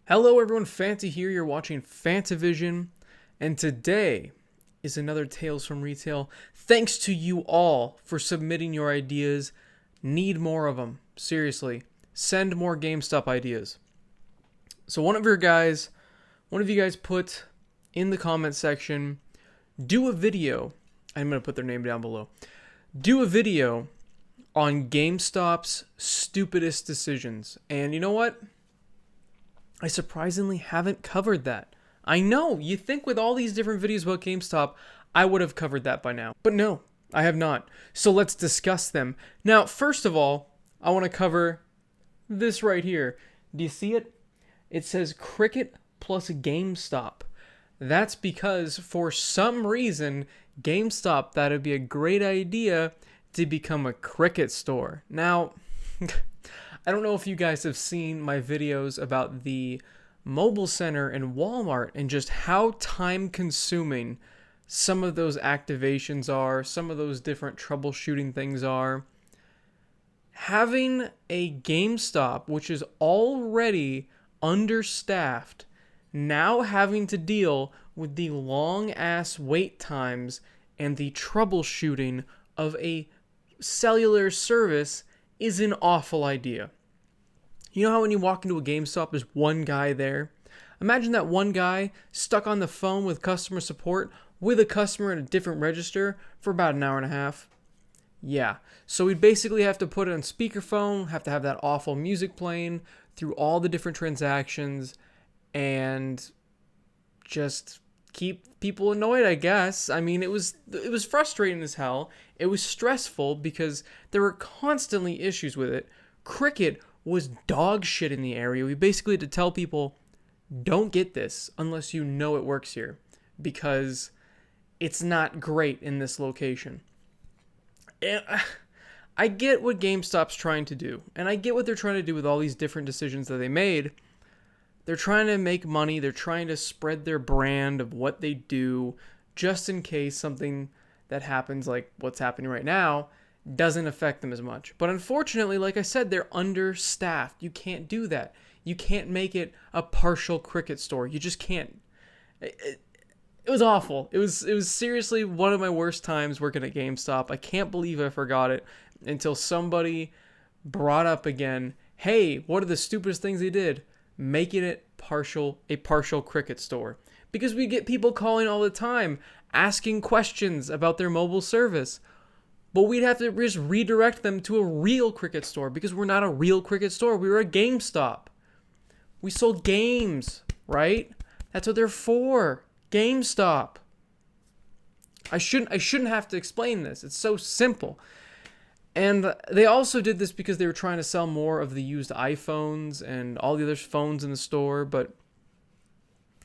Hello everyone, Fanta here. You're watching FANTAVISION, and today is another Tales from Retail. Thanks to you all for submitting your ideas. Need more of them. Seriously, send more GameStop ideas. So one of you guys put in the comment section, do a video. I'm going to put their name down below. Do a video on GameStop's stupidest decisions. And you know what? I surprisingly haven't covered that. I know, you think with all these different videos about GameStop, I would have covered that by now. But no, I have not. So let's discuss them. Now, first of all, I want to cover this right here. Do you see it? It says Cricket plus GameStop. That's because for some reason, GameStop thought it'd be a great idea to become a Cricket store. Now, I don't know if you guys have seen my videos about the mobile center in Walmart and just how time consuming some of those activations are, some of those different troubleshooting things are. Having a GameStop, which is already understaffed, now having to deal with the long ass wait times and the troubleshooting of a cellular service is an awful idea. You know how when you walk into a GameStop, there's one guy there? Imagine that one guy stuck on the phone with customer support with a customer at a different register for about an hour and a half. Yeah, so we'd basically have to put it on speakerphone, have to have that awful music playing through all the different transactions, and just keep people annoyed, I guess. I mean, it was frustrating as hell. It was stressful because there were constantly issues with it. Cricket was dog shit in the area. We basically had to tell people, don't get this unless you know it works here, because it's not great in this location. And I get what GameStop's trying to do, and I get what they're trying to do with all these different decisions that they made. They're trying to make money. They're trying to spread their brand of what they do, just in case something that happens like what's happening right now doesn't affect them as much. But unfortunately, like I said, they're understaffed. You can't do that. You can't make it a partial Cricket store. You just can't. It was awful. It was seriously one of my worst times working at GameStop. I can't believe I forgot it until somebody brought up again, hey, what are the stupidest things they did? Making it a partial Cricket store. Because we get people calling all the time, asking questions about their mobile service. But we'd have to just redirect them to a real Cricket store, because we're not a real Cricket store. We were a GameStop. We sold games, right? That's what they're for. GameStop. I shouldn't have to explain this. It's so simple. And they also did this because they were trying to sell more of the used iPhones and all the other phones in the store, but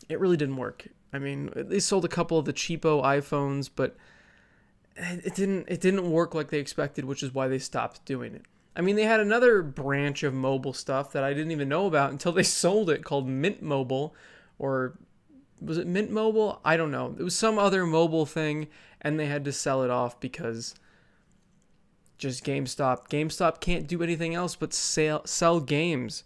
it really didn't work. I mean, they sold a couple of the cheapo iPhones, but it didn't work like they expected, which is why they stopped doing it. I mean, they had another branch of mobile stuff that I didn't even know about until they sold it, called Mint Mobile, or was it Mint Mobile? I don't know. It was some other mobile thing, and they had to sell it off because just GameStop. GameStop can't do anything else but sell games.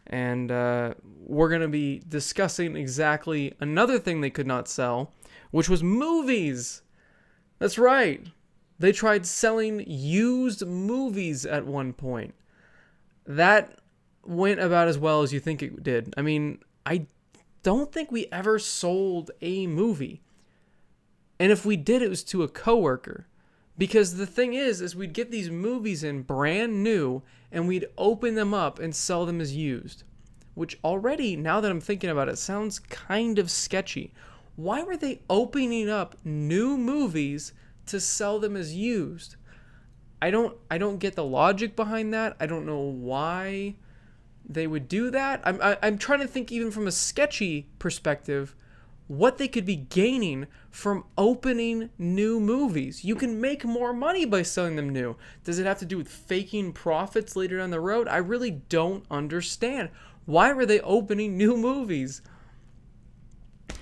And we're going to be discussing exactly another thing they could not sell, which was movies. That's right. They tried selling used movies at one point. That went about as well as you think it did. I mean, I don't think we ever sold a movie. And if we did, it was to a coworker. Because the thing is we'd get these movies in brand new, and we'd open them up and sell them as used. Which already, now that I'm thinking about it, sounds kind of sketchy. Why were they opening up new movies to sell them as used? I don't get the logic behind that. I don't know why they would do that. I'm trying to think, even from a sketchy perspective, what they could be gaining from opening new movies. You can make more money by selling them new. Does it have to do with faking profits later down the road? I really don't understand. Why were they opening new movies?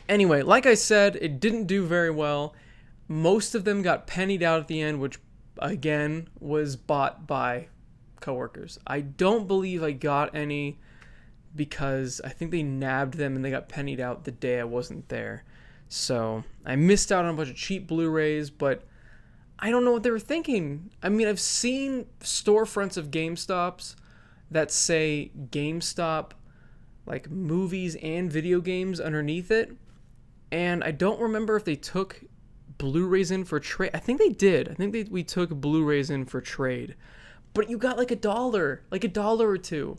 Anyway, like I said, it didn't do very well. Most of them got pennied out at the end, which, again, was bought by coworkers. I don't believe I got any because I think they nabbed them and they got pennied out the day I wasn't there. So I missed out on a bunch of cheap Blu-rays, but I don't know what they were thinking. I mean, I've seen storefronts of GameStop's that say GameStop, like movies and video games underneath it. And I don't remember if they took Blu-rays in for trade. I think they did. I think we took Blu-rays in for trade. But you got like $1, like $1 or $2.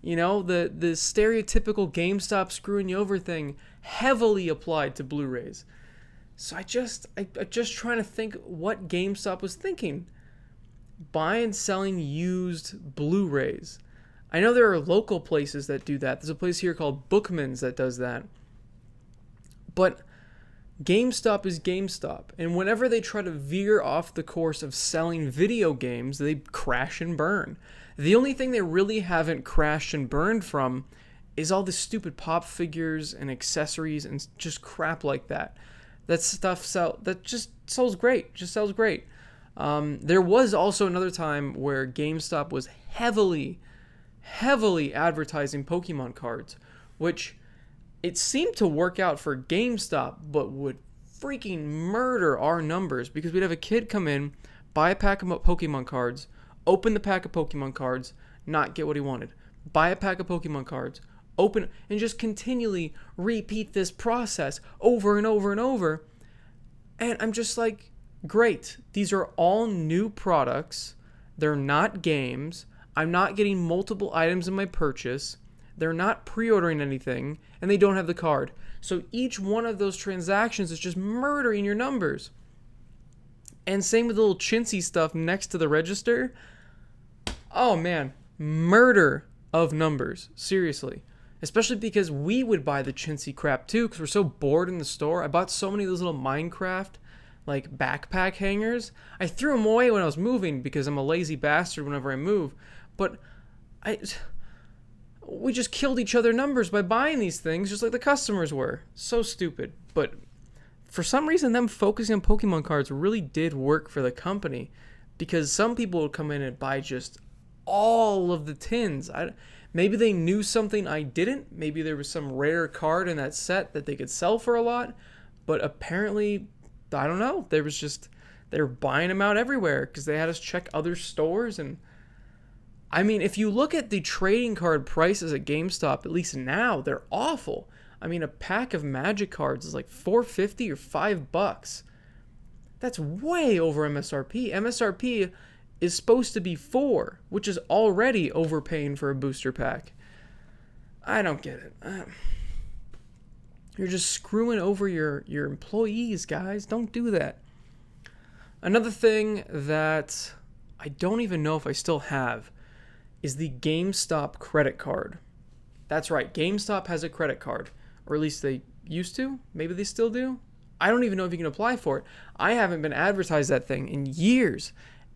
You know, the stereotypical GameStop screwing you over thing heavily applied to Blu-rays. So I just trying to think what GameStop was thinking. Buying and selling used Blu-rays. I know there are local places that do that. There's a place here called Bookman's that does that. But GameStop is GameStop. And whenever they try to veer off the course of selling video games, they crash and burn. The only thing they really haven't crashed and burned from is all the stupid pop figures and accessories and just crap like that. That stuff just sells great. Just sells great. There was also another time where GameStop was heavily advertising Pokemon cards, which it seemed to work out for GameStop, but would freaking murder our numbers because we'd have a kid come in, buy a pack of Pokemon cards, open the pack of Pokemon cards, not get what he wanted. Buy a pack of Pokemon cards, open, and just continually repeat this process over and over and over. And I'm just like, great. These are all new products. They're not games. I'm not getting multiple items in my purchase. They're not pre-ordering anything, and they don't have the card. So each one of those transactions is just murdering your numbers. And same with the little chintzy stuff next to the register. Oh man, murder of numbers. Seriously. Especially because we would buy the chintzy crap too, because we're so bored in the store. I bought so many of those little Minecraft like backpack hangers. I threw them away when I was moving because I'm a lazy bastard whenever I move. But we just killed each other numbers by buying these things just like the customers were. So stupid. But for some reason, them focusing on Pokemon cards really did work for the company, because some people would come in and buy just all of the tins. Maybe they knew something I didn't. Maybe there was some rare card in that set that they could sell for a lot. But apparently, I don't know. They were buying them out everywhere because they had us check other stores. And I mean, if you look at the trading card prices at GameStop, at least now, they're awful. I mean, a pack of Magic cards is like $4.50 or $5. That's way over MSRP. MSRP is supposed to be $4, which is already overpaying for a booster pack. I don't get it. You're just screwing over your employees, guys. Don't do that. Another thing that I don't even know if I still have is the GameStop credit card. That's right, GameStop has a credit card, or at least they used to. Maybe they still do. I don't even know if you can apply for it. I haven't been advertised that thing in years.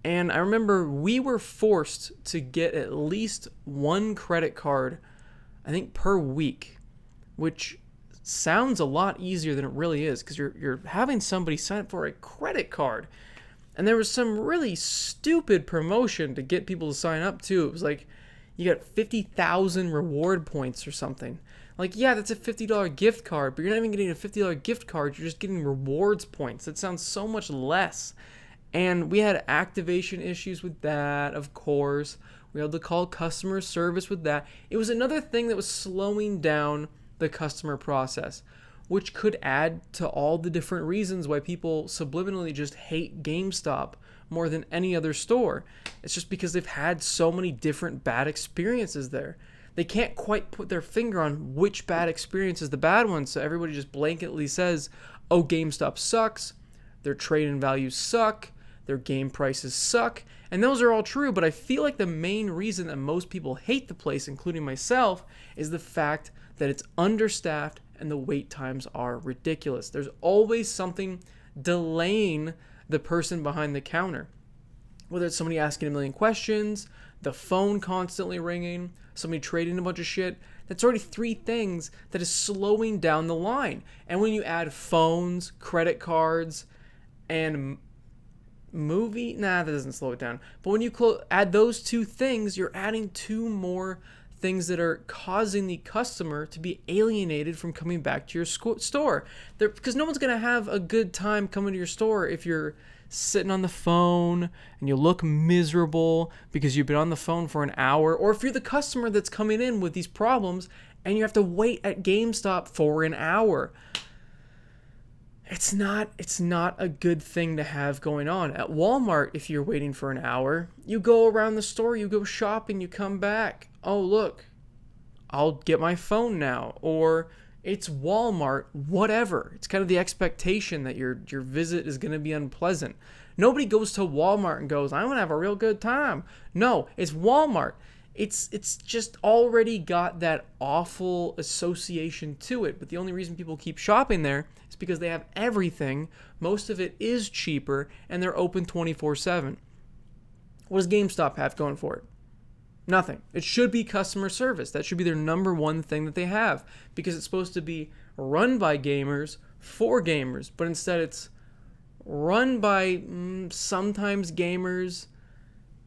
And I remember we were forced to get at least one credit card, I think, per week, which sounds a lot easier than it really is, because you're having somebody sign up for a credit card. And there was some really stupid promotion to get people to sign up too. It was like you got 50,000 reward points or something. Like, yeah, that's a $50 gift card, but you're not even getting a $50 gift card. You're just getting rewards points. That sounds so much less. And we had activation issues with that, of course. We had to call customer service with that. It was another thing that was slowing down the customer process, which could add to all the different reasons why people subliminally just hate GameStop more than any other store. It's just because they've had so many different bad experiences there. They can't quite put their finger on which bad experience is the bad one, so everybody just blanketly says, oh, GameStop sucks, their trade-in values suck, their game prices suck, and those are all true, but I feel like the main reason that most people hate the place, including myself, is the fact that it's understaffed and the wait times are ridiculous. There's always something delaying the person behind the counter. Whether it's somebody asking a million questions, the phone constantly ringing, somebody trading a bunch of shit. That's already 3 things that is slowing down the line. And when you add phones, credit cards, and that doesn't slow it down. But when you add those 2 things, you're adding 2 more things that are causing the customer to be alienated from coming back to your store. Because no one's going to have a good time coming to your store if you're sitting on the phone and you look miserable because you've been on the phone for an hour, or if you're the customer that's coming in with these problems and you have to wait at GameStop for an hour. It's not a good thing to have going on. At Walmart, if you're waiting for an hour, you go around the store, you go shopping, you come back. Oh, look, I'll get my phone now. Or it's Walmart, whatever. It's kind of the expectation that your visit is going to be unpleasant. Nobody goes to Walmart and goes, I want to have a real good time. No, it's Walmart. It's just already got that awful association to it. But the only reason people keep shopping there is because they have everything. Most of it is cheaper, and they're open 24/7. What does GameStop have going for it? Nothing. It should be customer service. That should be their number one thing that they have, because it's supposed to be run by gamers for gamers. But instead it's run by sometimes gamers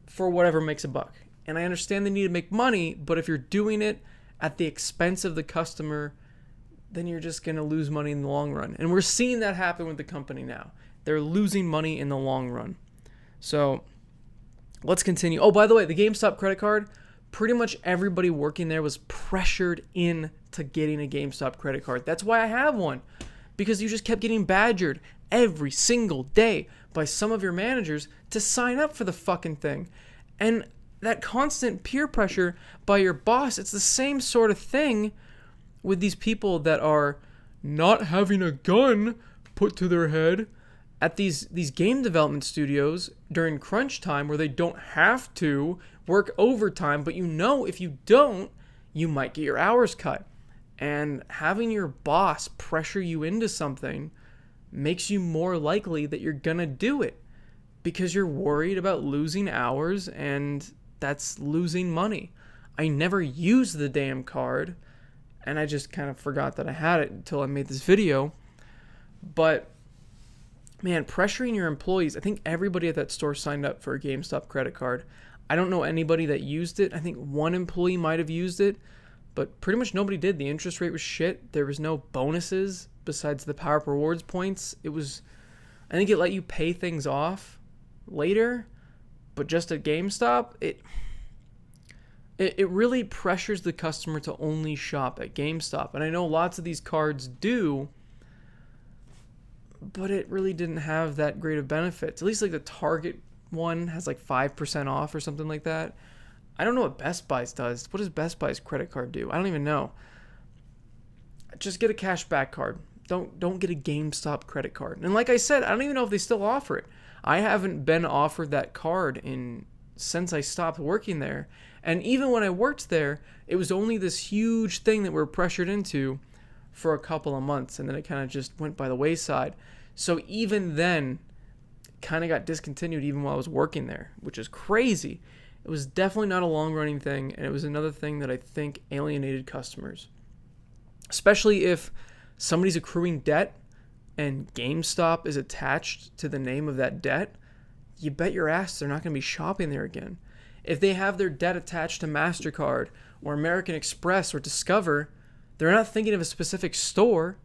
for whatever makes a buck. And I understand they need to make money, but if you're doing it at the expense of the customer, then you're just going to lose money in the long run. And we're seeing that happen with the company now. They're losing money in the long run. So let's continue. Oh, by the way, the GameStop credit card, pretty much everybody working there was pressured into getting a GameStop credit card. That's why I have one, because you just kept getting badgered every single day by some of your managers to sign up for the fucking thing. And that constant peer pressure by your boss, it's the same sort of thing with these people that are not having a gun put to their head at these game development studios during crunch time, where they don't have to work overtime, but if you don't, you might get your hours cut. And having your boss pressure you into something makes you more likely that you're gonna do it, because you're worried about losing hours, and that's losing money. I never used the damn card, and I just kind of forgot that I had it until I made this video. But man, pressuring your employees, I think everybody at that store signed up for a GameStop credit card. I don't know anybody that used it. I think one employee might have used it, but pretty much nobody did. The interest rate was shit. There was no bonuses besides the Power Up Rewards points. I think it let you pay things off later, but just at GameStop, it really pressures the customer to only shop at GameStop. And I know lots of these cards do, but it really didn't have that great of benefits. At least like the Target one has like 5% off or something like that. I don't know what Best Buy's does. What does Best Buy's credit card do? I don't even know. Just get a cashback card. Don't get a GameStop credit card. And like I said, I don't even know if they still offer it. I haven't been offered that card since I stopped working there. And even when I worked there, it was only this huge thing that we're pressured into for a couple of months, and then it kind of just went by the wayside. So even then, kind of got discontinued even while I was working there, which is crazy. It was definitely not a long-running thing, and it was another thing that I think alienated customers. Especially if somebody's accruing debt and GameStop is attached to the name of that debt, you bet your ass they're not going to be shopping there again. If they have their debt attached to MasterCard or American Express or Discover, they're not thinking of a specific store.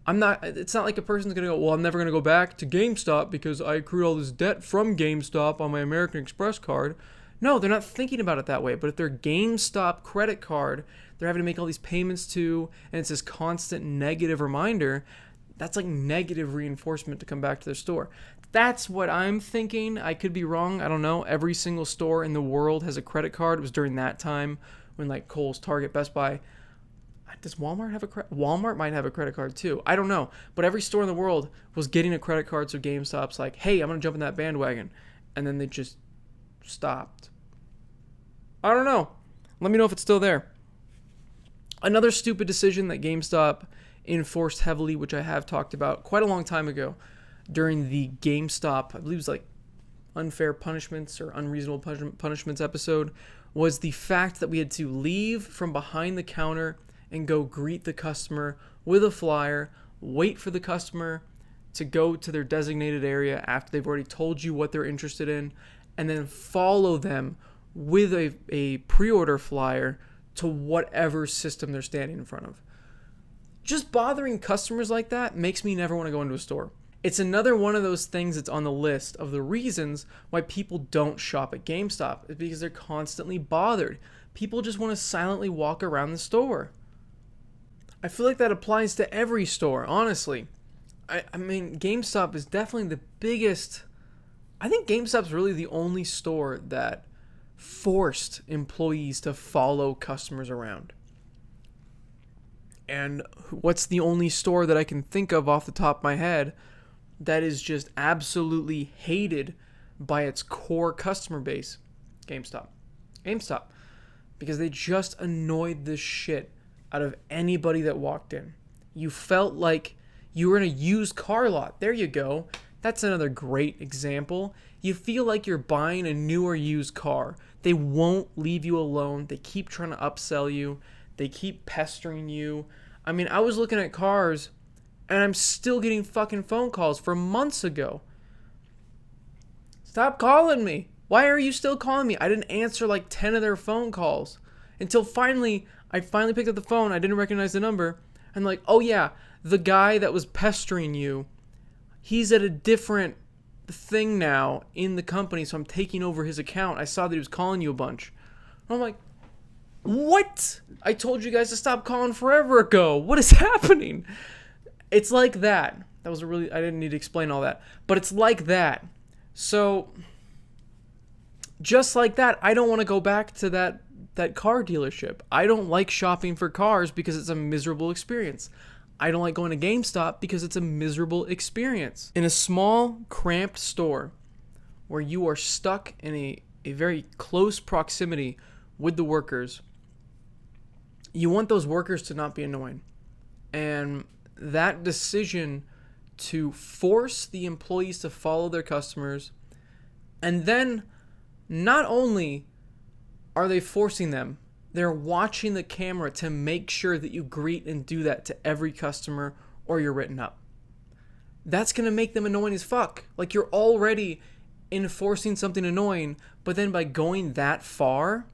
It's not like a person's going to go, well, I'm never going to go back to GameStop because I accrued all this debt from GameStop on my American Express card. No, they're not thinking about it that way. But if their GameStop credit card, they're having to make all these payments to, and it's this constant negative reminder, that's like negative reinforcement to come back to their store. That's what I'm thinking. I could be wrong. I don't know. Every single store in the world has a credit card. It was during that time when like Kohl's, Target, Best Buy. Does Walmart have a credit? Walmart might have a credit card too. I don't know. But every store in the world was getting a credit card, so GameStop's like, hey, I'm going to jump in that bandwagon. And then they just stopped. I don't know. Let me know if it's still there. Another stupid decision that GameStop enforced heavily, which I have talked about quite a long time ago during the GameStop, I believe it was like unfair punishments or unreasonable punishments episode, was the fact that we had to leave from behind the counter and go greet the customer with a flyer, wait for the customer to go to their designated area after they've already told you what they're interested in, and then follow them with a pre-order flyer to whatever system they're standing in front of. Just bothering customers like that makes me never want to go into a store. It's another one of those things that's on the list of the reasons why people don't shop at GameStop. It's because they're constantly bothered. People just want to silently walk around the store. I feel like that applies to every store, honestly. I mean, GameStop is definitely the biggest. I think GameStop's really the only store that forced employees to follow customers around. And what's the only store that I can think of off the top of my head that is just absolutely hated by its core customer base? GameStop. Because they just annoyed the shit out of anybody that walked in. You felt like you were in a used car lot. There you go. That's another great example. You feel like you're buying a new or used car. They won't leave you alone. They keep trying to upsell you. They keep pestering you. I mean, I was looking at cars, and I'm still getting fucking phone calls from months ago. Stop calling me. Why are you still calling me? I didn't answer like 10 of their phone calls until I finally picked up the phone. I didn't recognize the number. And like, oh yeah, the guy that was pestering you, he's at a different thing now in the company, so I'm taking over his account. I saw that he was calling you a bunch. I'm like, what? I told you guys to stop calling forever ago. What is happening? It's like that. I didn't need to explain all that. But it's like that. So, just like that, I don't want to go back to that car dealership. I don't like shopping for cars because it's a miserable experience. I don't like going to GameStop because it's a miserable experience. In a small, cramped store where you are stuck in a very close proximity with the workers, you want those workers to not be annoying. And that decision to force the employees to follow their customers, and then not only are they forcing them, they're watching the camera to make sure that you greet and do that to every customer or you're written up. That's going to make them annoying as fuck. Like, you're already enforcing something annoying, but then by going that far,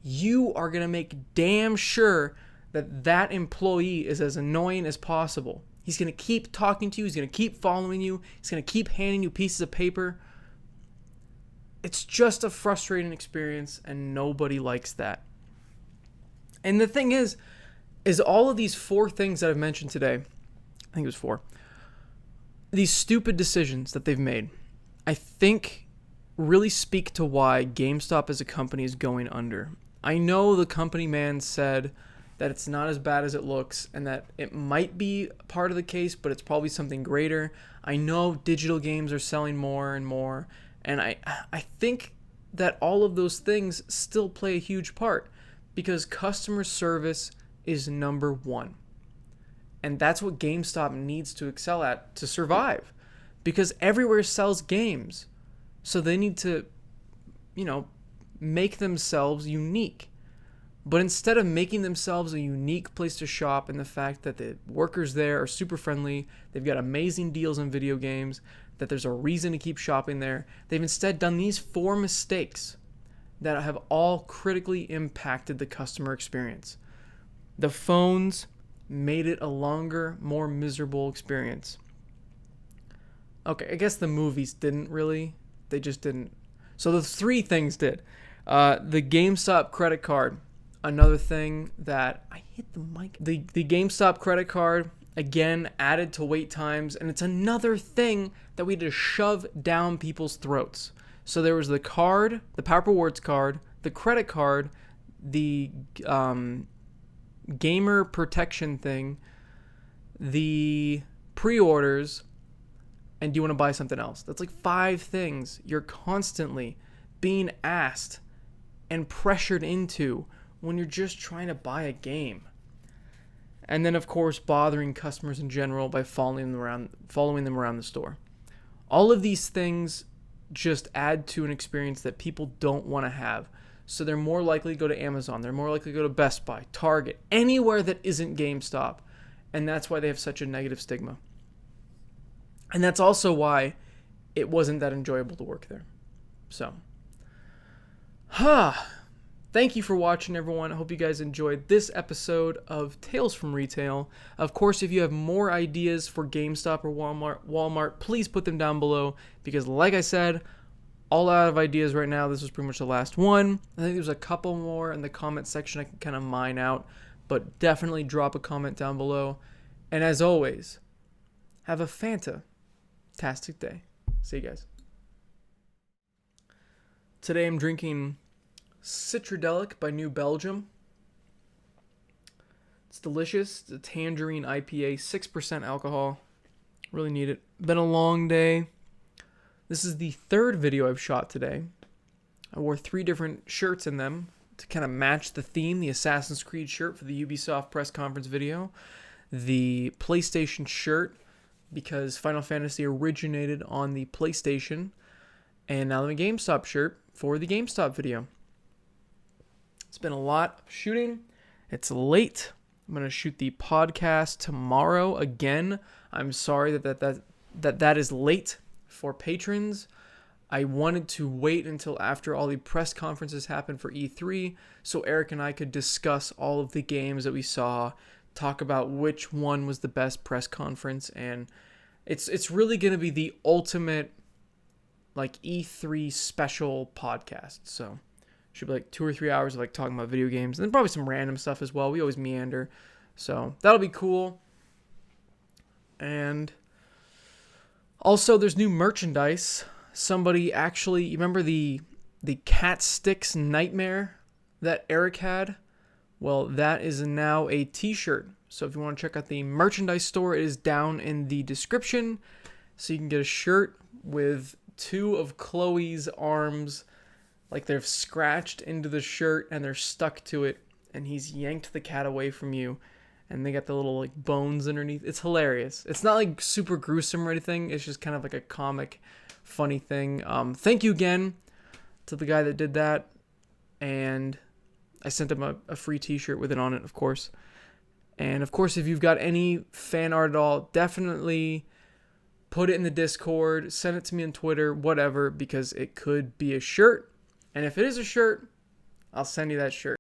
you are going to make damn sure that employee is as annoying as possible. He's going to keep talking to you. He's going to keep following you. He's going to keep handing you pieces of paper. It's just a frustrating experience, and nobody likes that. And the thing is all of these 4 things that I've mentioned today, I think it was 4, these stupid decisions that they've made, I think really speak to why GameStop as a company is going under. I know the company man said that it's not as bad as it looks and that it might be part of the case, but it's probably something greater. I know digital games are selling more and more, and I think that all of those things still play a huge part because customer service is number 1. And that's what GameStop needs to excel at to survive, because everywhere sells games. So they need to, make themselves unique. But instead of making themselves a unique place to shop in the fact that the workers there are super friendly, they've got amazing deals on video games, that there's a reason to keep shopping there, they've instead done these 4 mistakes that have all critically impacted the customer experience. The phones made it a longer, more miserable experience. Okay, I guess the movies didn't really. They just didn't. So the 3 things did. The GameStop credit card. Another thing that I hit the mic. The GameStop credit card, again, added to wait times. And it's another thing that we had to shove down people's throats. So there was the card, the Power Rewards card, the credit card, the gamer protection thing, the pre-orders, and do you want to buy something else? That's like 5 things you're constantly being asked and pressured into when you're just trying to buy a game. And then, of course, bothering customers in general by following them around the store. All of these things just add to an experience that people don't want to have. So they're more likely to go to Amazon. They're more likely to go to Best Buy, Target, anywhere that isn't GameStop. And that's why they have such a negative stigma. And that's also why it wasn't that enjoyable to work there. So, Thank you for watching, everyone. I hope you guys enjoyed this episode of Tales from Retail. Of course, if you have more ideas for GameStop or Walmart, please put them down below, because like I said, all out of ideas right now. This was pretty much the last one. I think there's a couple more in the comment section I can kind of mine out, but definitely drop a comment down below. And as always, have a fantastic day. See you guys. Today I'm drinking Citradelic by New Belgium. It's delicious. It's a tangerine IPA, 6% alcohol. Really need it. Been a long day. This is the third video I've shot today. I wore 3 different shirts in them to kind of match the theme. The Assassin's Creed shirt for the Ubisoft press conference video. The PlayStation shirt because Final Fantasy originated on the PlayStation. And now the GameStop shirt for the GameStop video. It's been a lot of shooting. It's late. I'm going to shoot the podcast tomorrow again. I'm sorry that is late for patrons. I wanted to wait until after all the press conferences happened for E3 so Eric and I could discuss all of the games that we saw, talk about which one was the best press conference, and it's really going to be the ultimate like E3 special podcast. So should be like 2 or 3 hours of like talking about video games, and then probably some random stuff as well. We always meander, so that'll be cool. And also, there's new merchandise. Somebody actually, you remember the cat sticks nightmare that Eric had? Well, that is now a t-shirt. So if you want to check out the merchandise store, it is down in the description. So you can get a shirt with 2 of Chloe's arms, like they're scratched into the shirt and they're stuck to it, and he's yanked the cat away from you, and they got the little like bones underneath. It's hilarious. It's not like super gruesome or anything. It's just kind of like a comic, funny thing. Thank you again to the guy that did that, and I sent him a free t-shirt with it on it, of course. And of course, if you've got any fan art at all, definitely put it in the Discord, send it to me on Twitter, whatever, because it could be a shirt. And if it is a shirt, I'll send you that shirt.